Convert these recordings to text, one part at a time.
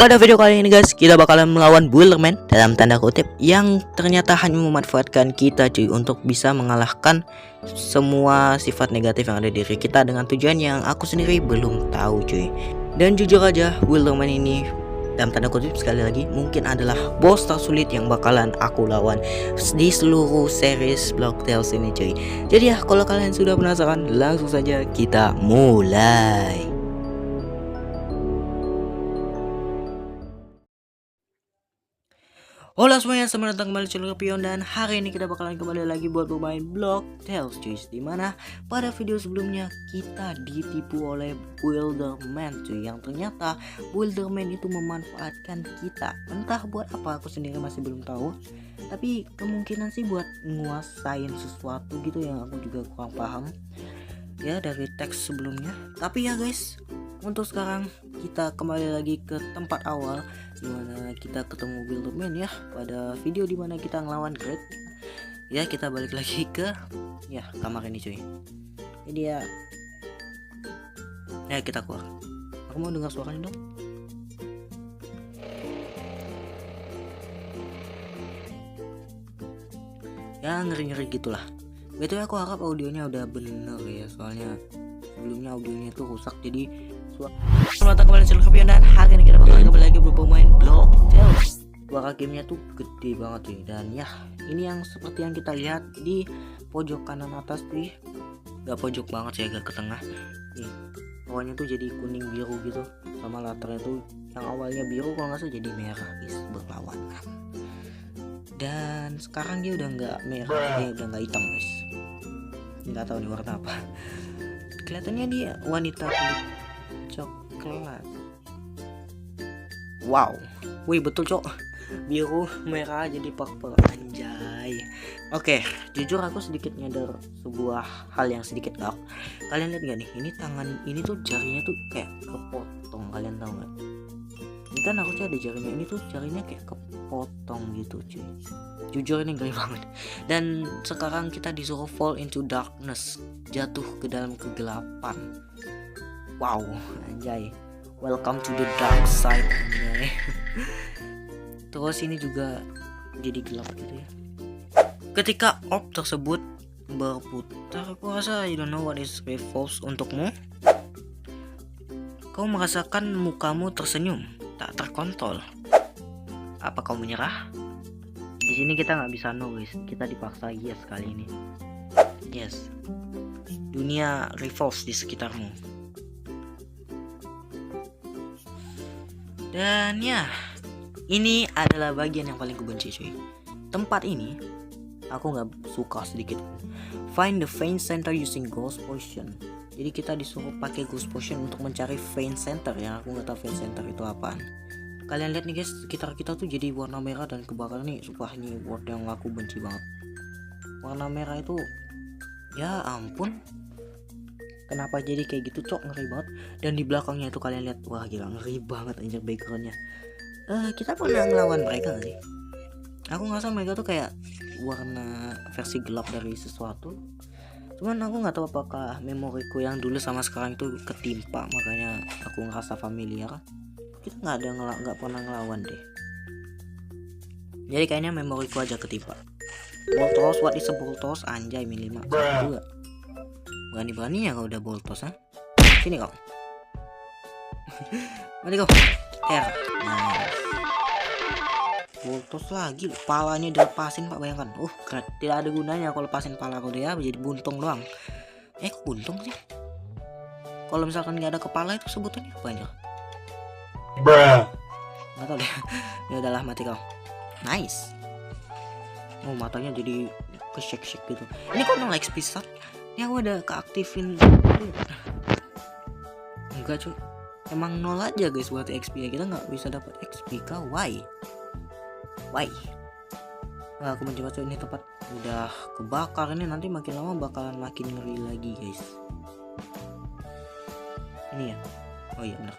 Pada video kali ini guys, kita bakalan melawan Builderman dalam tanda kutip yang ternyata hanya memanfaatkan kita cuy untuk bisa mengalahkan semua sifat negatif yang ada di diri kita dengan tujuan yang aku sendiri belum tahu cuy. Dan jujur aja, Builderman ini dalam tanda kutip sekali lagi mungkin adalah boss tersulit yang bakalan aku lawan di seluruh series Block Tales ini cuy. Jadi ya, kalau kalian sudah penasaran, langsung saja kita mulai. Halo semuanya, selamat datang kembali di channel Pion, dan hari ini kita bakalan kembali lagi buat bermain Block Tales cuy. Dimana pada video sebelumnya kita ditipu oleh Builderman cuy, yang ternyata Builderman itu memanfaatkan kita. Entah buat apa, aku sendiri masih belum tahu, tapi kemungkinan sih buat nguasain sesuatu gitu yang aku juga kurang paham ya dari teks sebelumnya. Tapi ya guys, untuk sekarang kita kembali lagi ke tempat awal dimana kita ketemu Builderman ya, pada video dimana kita ngelawan Great. Ya, kita balik lagi ke ya kamar ini cuy. Jadi ya kita keluar. Aku mau dengar suaranya dong. Ya ngeri-ngeri gitulah. Betul, aku harap audionya udah bener ya, soalnya sebelumnya audionya itu rusak. Jadi selamat datang kembali di channel Pion, dan hari ini kita bakalan kembali lagi bermain Block Tales. Suara gamenya tuh gede banget cuy, dan ya ini yang seperti yang kita lihat di pojok kanan atas tuh. Gak pojok banget sih, agak ke tengah nih. Awalnya tuh jadi kuning biru gitu, sama latarnya tuh yang awalnya biru kalau nggak salah jadi merah guys, berlawanan. Dan sekarang dia udah nggak merah, dia udah nggak hitam guys. Nggak tahu nih warna apa. Kelihatannya dia wanita kulit coklat. Wow, wih betul cok, biru merah jadi purple, anjay. Oke, jujur aku sedikit nyadar sebuah hal yang sedikit dark. Kalian lihat gak nih, ini tangan ini tuh jarinya tuh kayak kepotong, kalian tahu nggak? Ini kan harusnya ada jarinya, ini tuh jarinya kayak kepotong gitu cuy. Jujur ini ngeri banget. Dan sekarang kita disuruh fall into darkness, jatuh ke dalam kegelapan. Wow, anjay. Welcome to the dark side, anjay. Terus ini juga jadi gelap gitu ya. Ketika orb tersebut berputar, aku rasa you don't know what is revolves untukmu. Kau merasakan mukamu tersenyum, tak terkontrol. Apa kau menyerah? Di sini kita nggak bisa no guys, kita dipaksa yes kali ini. Yes. Dunia revolves di sekitarmu. Dan ya, ini adalah bagian yang paling kubenci cuy. Tempat ini aku nggak suka sedikit. Find the vein center using ghost potion. Jadi kita disuruh pakai ghost potion untuk mencari vein center ya. Aku nggak tahu vein center itu apaan. Kalian lihat nih guys, sekitar kita tuh jadi warna merah dan kebakaran nih. Sumpah, ini word yang aku benci banget. Warna merah itu, ya ampun, kenapa jadi kayak gitu cok, ngeri banget. Dan di belakangnya itu kalian lihat, wah gila ngeri banget anjir backgroundnya. Kita pernah ngelawan mereka gak sih? Aku ngerasa mereka tuh kayak warna versi gelap dari sesuatu. Cuman aku nggak tahu apakah memoriku yang dulu sama sekarang itu ketimpa, makanya aku ngerasa familiar. Kita nggak pernah ngelawan deh. Jadi kayaknya memoriku aja ketimpa. Boltos, what is a Boltos? Anjay, min 5 2. Berani-berani ya kau udah Boltos, ha? Sini kau. Mari kau. Nah. Boltos lagi, palanya dilepasin pak, bayangkan. Keren. Tidak ada gunanya kalau lepasin pala kau dia, jadi buntung doang. Kok buntung sih? Kalau misalkan nggak ada kepala itu sebutannya apa aja? Nggak tahu deh. Ya udahlah, mati kau. Nice. Matanya jadi ke shake gitu. Ini kok nol XP start? Ya aku ada keaktifin. Enggak cuy, emang nol aja guys buat XP ya. Kita nggak bisa dapat XP kah? Why? Nah, aku mencoba ini tempat udah kebakar, ini nanti makin lama bakalan makin ngeri lagi guys. Ini ya, oh iya benar.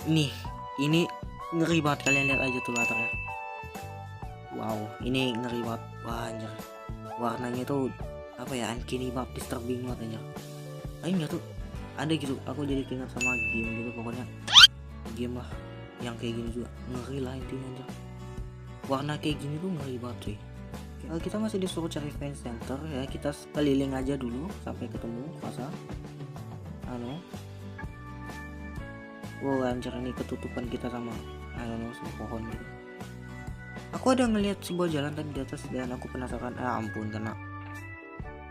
Ini ngeri banget, kalian lihat aja tuh latarnya. Wow, ini ngeri banget. Wah anjir, warnanya tuh apa ya, uncanny banget, disturbing banget anjir. Kayaknya tuh ada gitu, aku jadi ingat sama game gitu, pokoknya game lah. yang kayak gini juga ngeri lah intinya aja. Warna kayak gini tuh ngeri banget cuy. Kita masih disuruh cari fan center ya, kita keliling aja dulu sampai ketemu masa wow anjir, ini ketutupan kita sama sama pohon gitu. Aku ada ngelihat sebuah jalan tadi di atas dan aku penasaran. Ampun kena.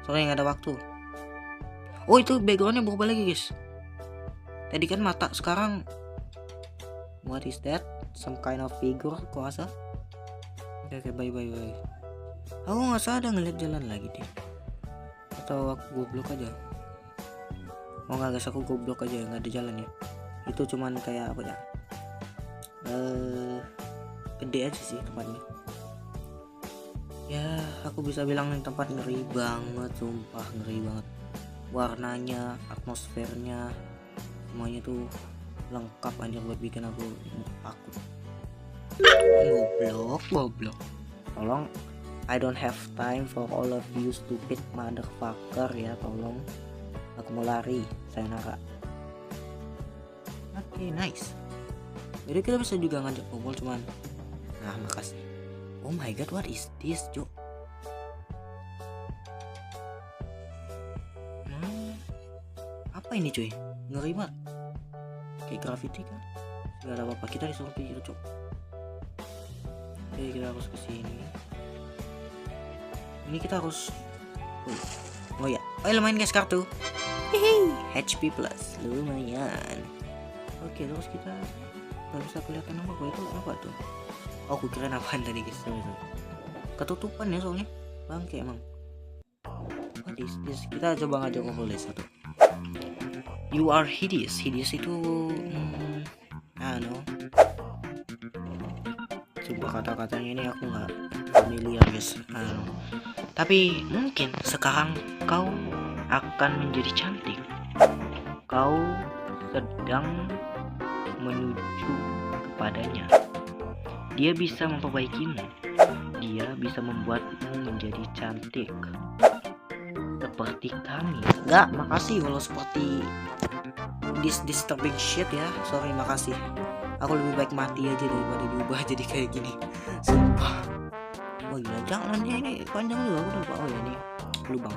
Soalnya nggak ada waktu. Oh itu backgroundnya berubah lagi guys. Tadi kan mata, sekarang what is that? Some kind of figure kok asa? Oke bye. Aku nggak sadar ngeliat jalan lagi deh. Atau aku goblok aja? Oh nggak guys, aku goblok aja, nggak ada jalan ya. Itu cuman kayak apa ya? Gede aja sih tempatnya. Ya aku bisa bilang ini tempat ngeri banget, sumpah ngeri banget. Warnanya, atmosfernya, semuanya tuh lengkap aja buat bikin aku takut. Goblok. Tolong, I don't have time for all of you stupid motherfucker ya, tolong. Aku mau lari, sayonara. Oke, nice. Jadi kita bisa juga ngajak ngobrol cuman. Nah, makasih. Oh my god, what is this, Jo? Apa ini cuy? Ngeri banget. Kayak graffiti kan? Gak ada apa-apa, kita disuruh pikir cok. Oke, kita harus kesini. Ini kita harus oh ya, lumayan guys kartu. Hehe, HP plus lumayan. Oke, terus kita nggak bisa kelihatan apa tuh. Oh, aku kira apaan tadi guys. Ketutupan ya soalnya. Bangke emang. What is this? Kita coba ngajak ngobrol satu. You are hideous. Hideous itu coba kata-katanya ini aku nggak familiar guys. Tapi mungkin sekarang kau akan menjadi cantik. Kau sedang menuju kepadanya. Dia bisa memperbaikimu. Dia bisa membuatmu menjadi cantik seperti kami. Enggak, makasih kalau seperti this disturbing shit ya. Sorry, makasih. Aku lebih baik mati aja daripada diubah jadi kayak gini. Sumpah. Oh gila, jangannya ini panjang juga. Aku udah lupa. Oh ya ini lubang.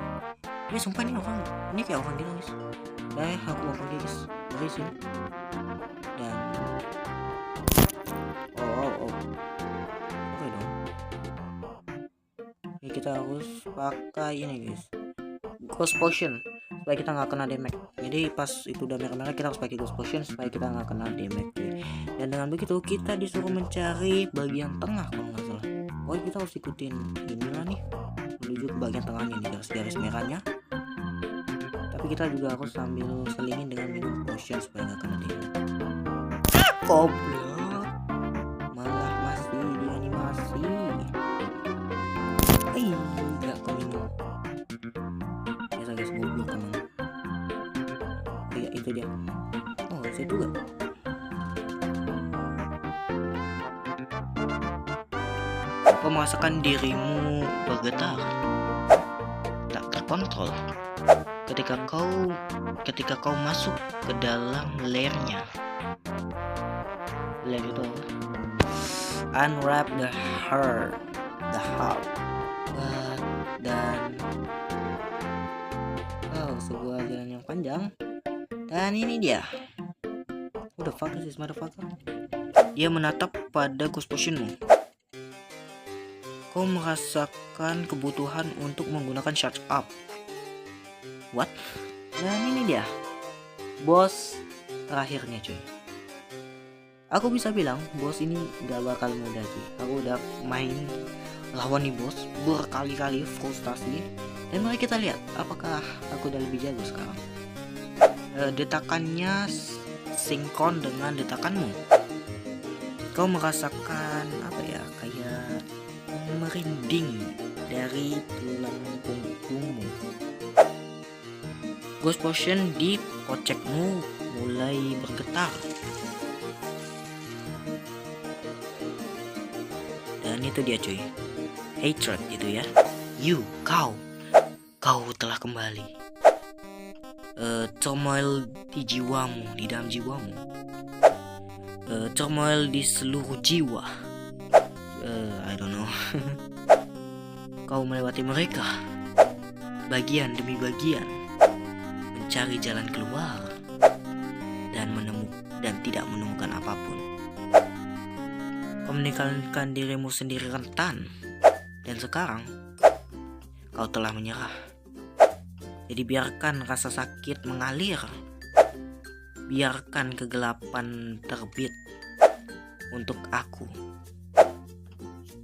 Ini sumpah ini orang. Ini kayak orang gitu guys. Aku mau pergi guys dari sini. Dan oke dong. Ini kita harus pakai ini guys, Ghost Potion, supaya kita nggak kena damage. Jadi pas itu udah merah-merah kita harus pakai Ghost Potion supaya kita nggak kena damage. Dan dengan begitu kita disuruh mencari bagian tengah kalau nggak salah. Oh kita harus ikutin inilah nih, menuju ke bagian tengahnya nih, garis-garis merahnya. Tapi kita juga harus sambil selingin dengan minum potion supaya nggak kena damage. Goblok, malah masih di animasi. Nggak keminum. Biasa guys, goblok emang. Iya itu dia. Oh saya juga. Kau merasakan dirimu bergetar, tak terkontrol ketika kau masuk ke dalam lairnya. Lair itu apa? Unwrap the heart. Dan sebuah jalan yang panjang. Dan ini dia. What the fuck is this motherfucker? Dia menatap pada Ghost Potionmu. Kau merasakan kebutuhan untuk menggunakan charge up. What? Dan ini dia, bos terakhirnya cuy. Aku bisa bilang bos ini gak bakal mudah cuy. Aku udah main lawan nih bos berkali-kali, frustasi. Dan mari kita lihat apakah aku udah lebih jago sekarang. Detakannya sinkron dengan detakanmu. Kau merasakan apa ya, kayak merinding dari tulang punggungmu. Ghost Potion di kocekmu mulai bergetar. Dan itu dia cuy, hatred itu ya. Kau telah kembali. Turmoil di dalam jiwamu. turmoil di seluruh jiwa. I don't know. Kau melewati mereka bagian demi bagian, mencari jalan keluar dan tidak menemukan apapun. Kau meninggalkan dirimu sendiri rentan, dan sekarang kau telah menyerah. Jadi biarkan rasa sakit mengalir, biarkan kegelapan terbit untuk aku.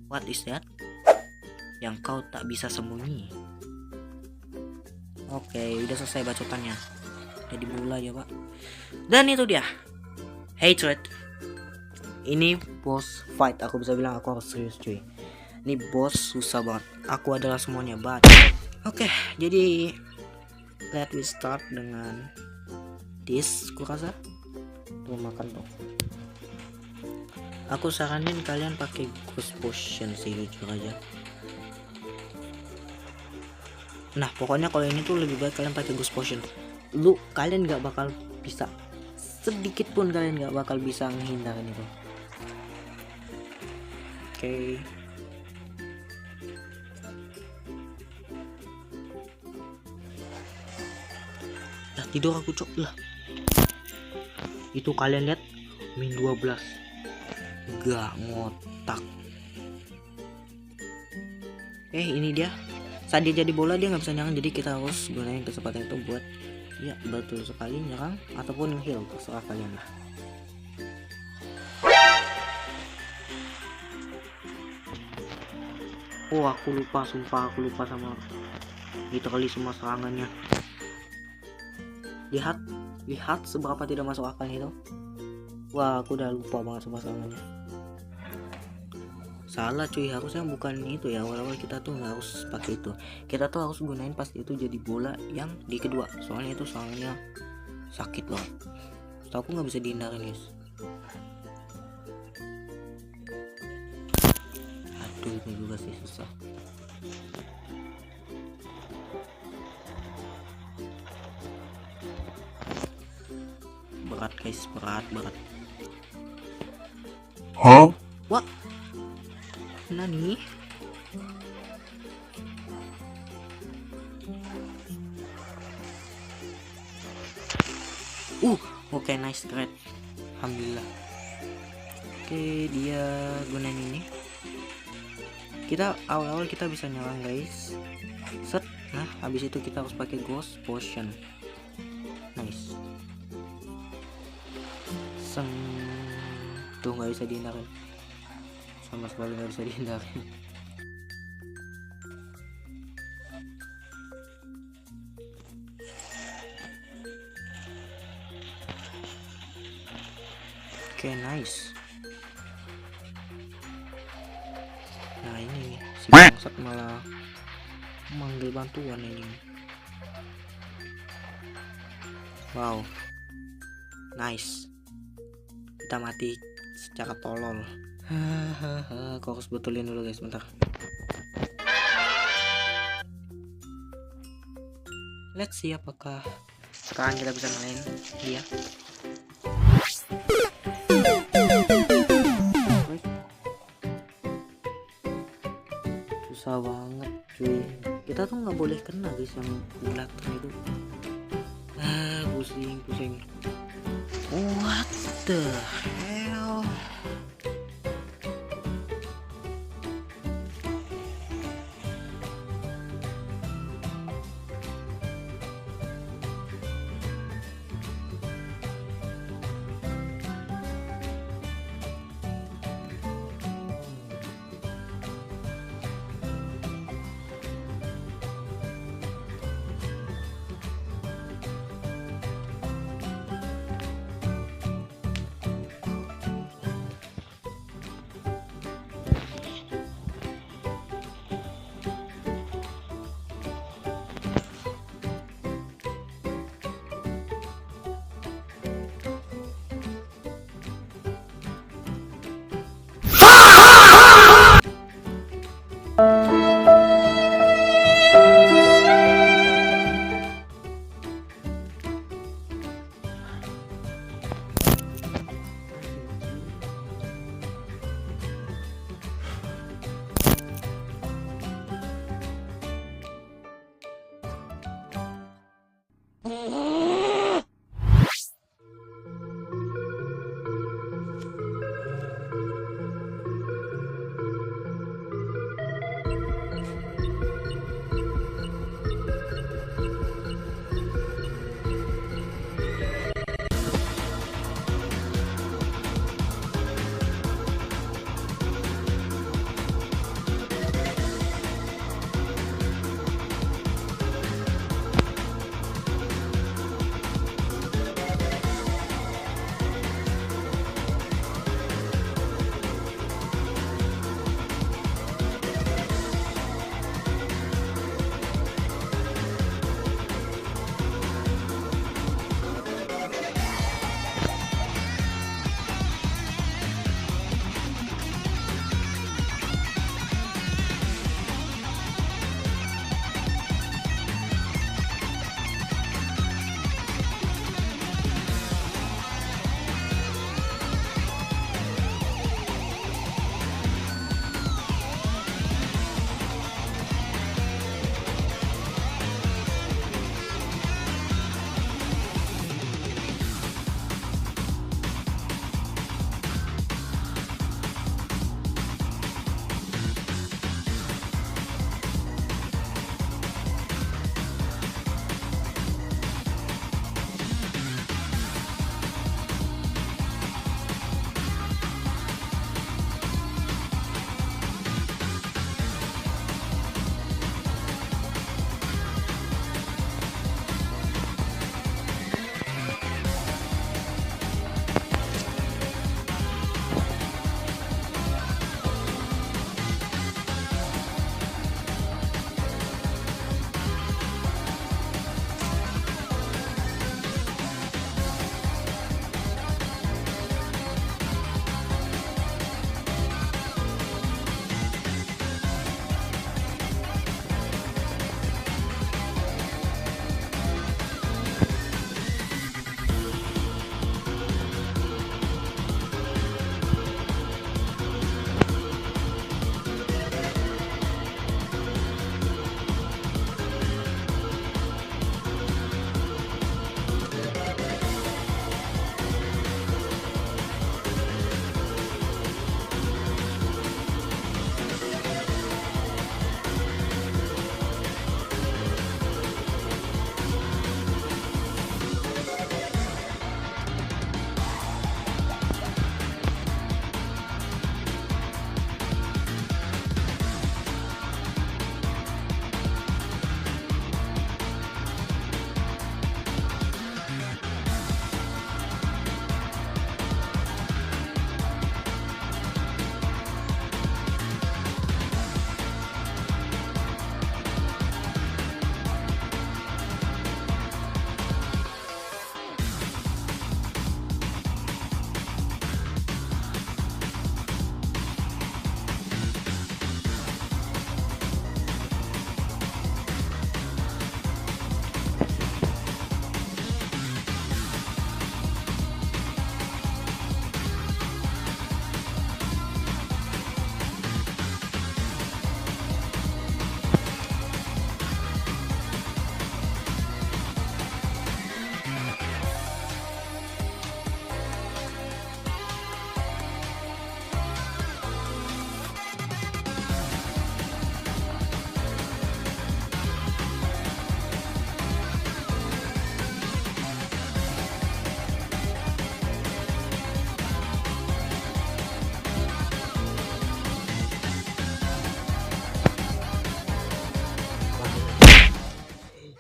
What is that? Yang kau tak bisa sembunyi. Oke, udah selesai bacotannya. Jadi bola aja, Pak. Dan itu dia, Hatred. Ini boss fight. Aku bisa bilang aku harus serius, cuy. Ini boss susah banget. Aku adalah semuanya, but oke, jadi let we start dengan this. Ku rasa tuh makan tuh. Aku saranin kalian pakai Ghost Potion sih, jujur aja. Nah, pokoknya kalau ini tuh lebih baik kalian pakai Ghost Potion. Kalian nggak bakal bisa, sedikit pun kalian nggak bakal bisa menghindarin itu. Oke. Lah, tidur aku, cok lah. Itu kalian lihat min 12. Gak ngotak. Ini dia. Saat dia jadi bola dia nggak bisa nyerang, jadi kita harus gunain kesempatan itu buat, ya betul sekali, nyerang ataupun heal, terserah kalian lah. Oh, aku lupa, sumpah aku lupa sama literally semua serangannya. Lihat seberapa tidak masuk akal itu. Wah, aku udah lupa banget sama serangannya. Salah cuy, harusnya bukan itu ya. Awal-awal kita tuh nggak harus pakai itu. Kita tuh harus gunain pas itu jadi bola yang di kedua. Soalnya itu serangannya sakit banget. Setahu aku nggak bisa dihindarin, guys. Aduh, itu juga sih susah. Berat guys, berat. Hah? Wah, nani? Oke, nice, great. Alhamdulillah. Oke, dia gunain ini. Kita awal-awal kita bisa nyerang guys. Set. Nah, habis itu kita harus pakai Ghost Potion. Nice. Tuh nggak bisa dihindarin, sama sekali nggak bisa dihindarin. Oke, nice. Nah ini nih, si bangsat malah manggil bantuan ini. Wow, nice. Kita mati secara tolol. Aku harus betulin dulu guys, bentar. Let's see apakah sekarang kita bisa ngalahin dia. Susah banget cuy. Kita tuh nggak boleh kena guys yang belakang itu. Pusing. What the hell?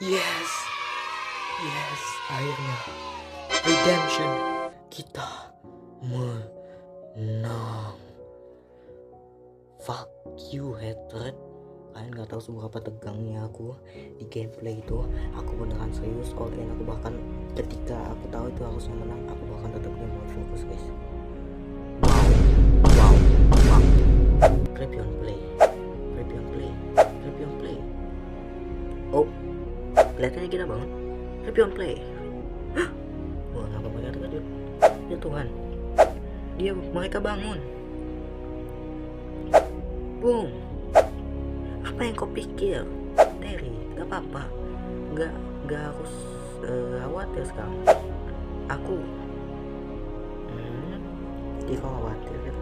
Yes, yes, akhirnya redemption kita menang. Fuck you hatred. Kalian nggak tahu seberapa tegangnya aku di gameplay itu. Aku beneran serius, dan aku bahkan ketika aku tahu itu harusnya menang, aku bahkan tetap game mode fokus guys. Wow. Repion play. Oh, kelihatannya kita bangun. Repion play. Wah, ngapa mereka terkejut? Ya Tuhan, mereka bangun. Boom. Apa yang kau pikir, Terry? Gak apa-apa. Gak harus khawatir sekarang. Aku jika khawatir gitu.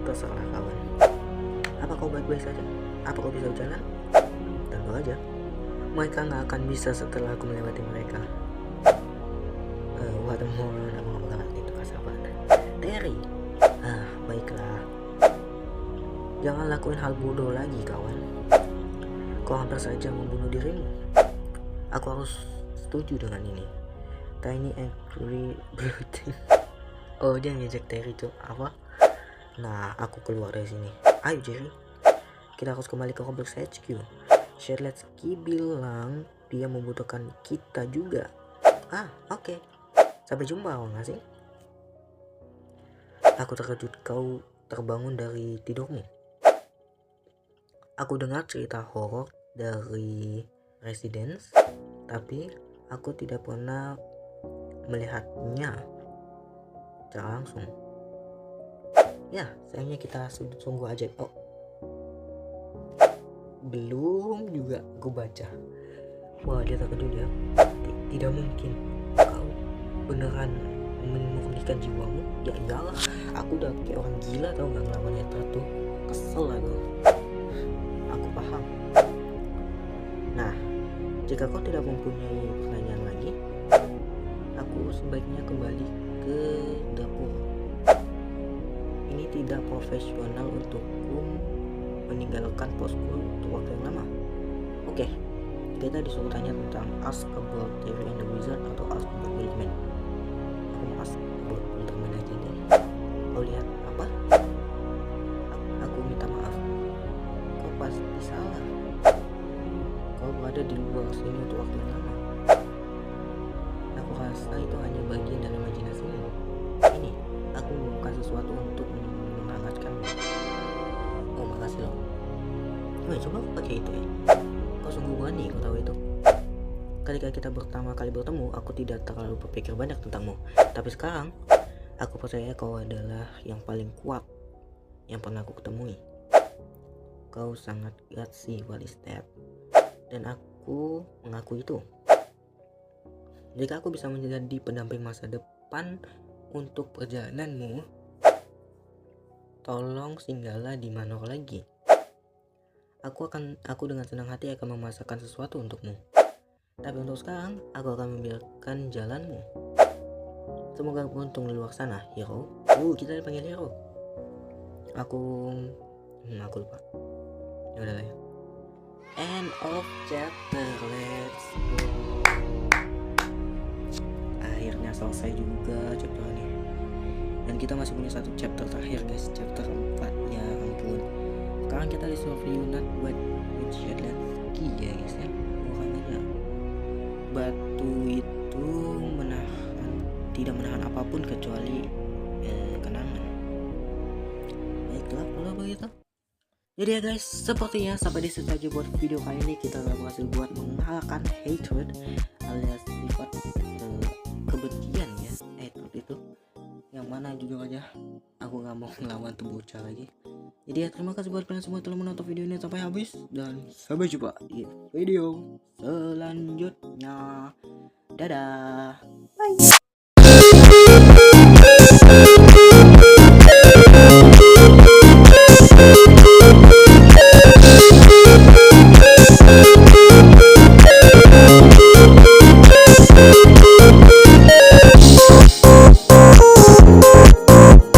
Terserah kawan. Apa kau baik-baik saja? Apa kau bisa berjalan? Tentu aja. Mereka nggak akan bisa setelah aku melewati mereka. What the more, aku nggak bakalan itu kasar banget. Terry, baiklah. Jangan lakuin hal bodoh lagi kawan. Kau hampir saja membunuh dirimu. Aku harus setuju dengan ini. Tiny angry bloating. Oh, dia ngejek Terry tuh apa? Nah, aku keluar dari sini. Ayo Jerry, kita harus kembali ke Roblox HQ. Shadletsky bilang dia membutuhkan kita juga. Oke. Sampai jumpa, nggak sih? Aku terkejut kau terbangun dari tidurmu. Aku dengar cerita horor dari Residence, tapi aku tidak pernah melihatnya secara langsung. Ya, sayangnya kita sungguh ajaib. Oh, belum juga aku baca. Wah, dia terkejut ya. Tidak mungkin kau beneran memurnikan jiwamu. Ya iyalah, aku udah kayak orang gila tau gak ngelawan Etra tuh. Kesel aku paham. Nah, jika kau tidak mempunyai pertanyaan lagi, aku sebaiknya kembali ke dapur. Ini tidak profesional untukku meninggalkan posku untuk waktu yang lama. Oke, kita disuruh tanya tentang Ask About Terry and the Wizard atau Ask About Wildman. Aku mau Ask About Wildman aja deh. Kau lihat apa? Aku minta maaf. Kau pasti salah. Kau berada di luar sini untuk waktu yang lama. Aku rasa itu hanya bagian dari imajinasimu. Ini, aku membuka sesuatu untuk menghangatkanmu. Oh, makasih loh. Coba aku pakai itu ya. Kau sungguh berani, kau tahu itu. Ketika kita pertama kali bertemu, aku tidak terlalu berpikir banyak tentangmu. Tapi sekarang, aku percaya kau adalah yang paling kuat yang pernah aku ketemui. Kau sangat gutsy, what is that? Dan aku mengaku itu. Jika aku bisa menjadi pendamping masa depan untuk perjalananmu, tolong singgahlah di Manor lagi. Aku dengan senang hati akan memasakkan sesuatu untukmu. Tapi untuk sekarang, aku akan membiarkan jalanmu. Semoga beruntung di luar sana, hero. Kita dipanggil hero. Aku lupa. Ya udah lah ya. End of chapter, let's go. Akhirnya selesai juga chapter ini. Dan kita masih punya satu chapter terakhir guys, chapter 4. Ya ampun. Sekarang kita disuruh reunite with Shadletsky ya guys ya. Makanya batu itu tidak menahan apapun kecuali kenangan. Baiklah kalau begitu. Jadi ya guys, sepertinya sampai di situ aja buat video kali ini. Kita telah berhasil buat mengalahkan hatred alias sifat kebencian ya, hatred itu. Yang mana jujur aja aku gak mau ngelawan tuh bocah lagi. Jadi ya terima kasih buat kalian semua telah menonton video ini sampai habis. Dan sampai jumpa di video selanjutnya. Dadah. Bye.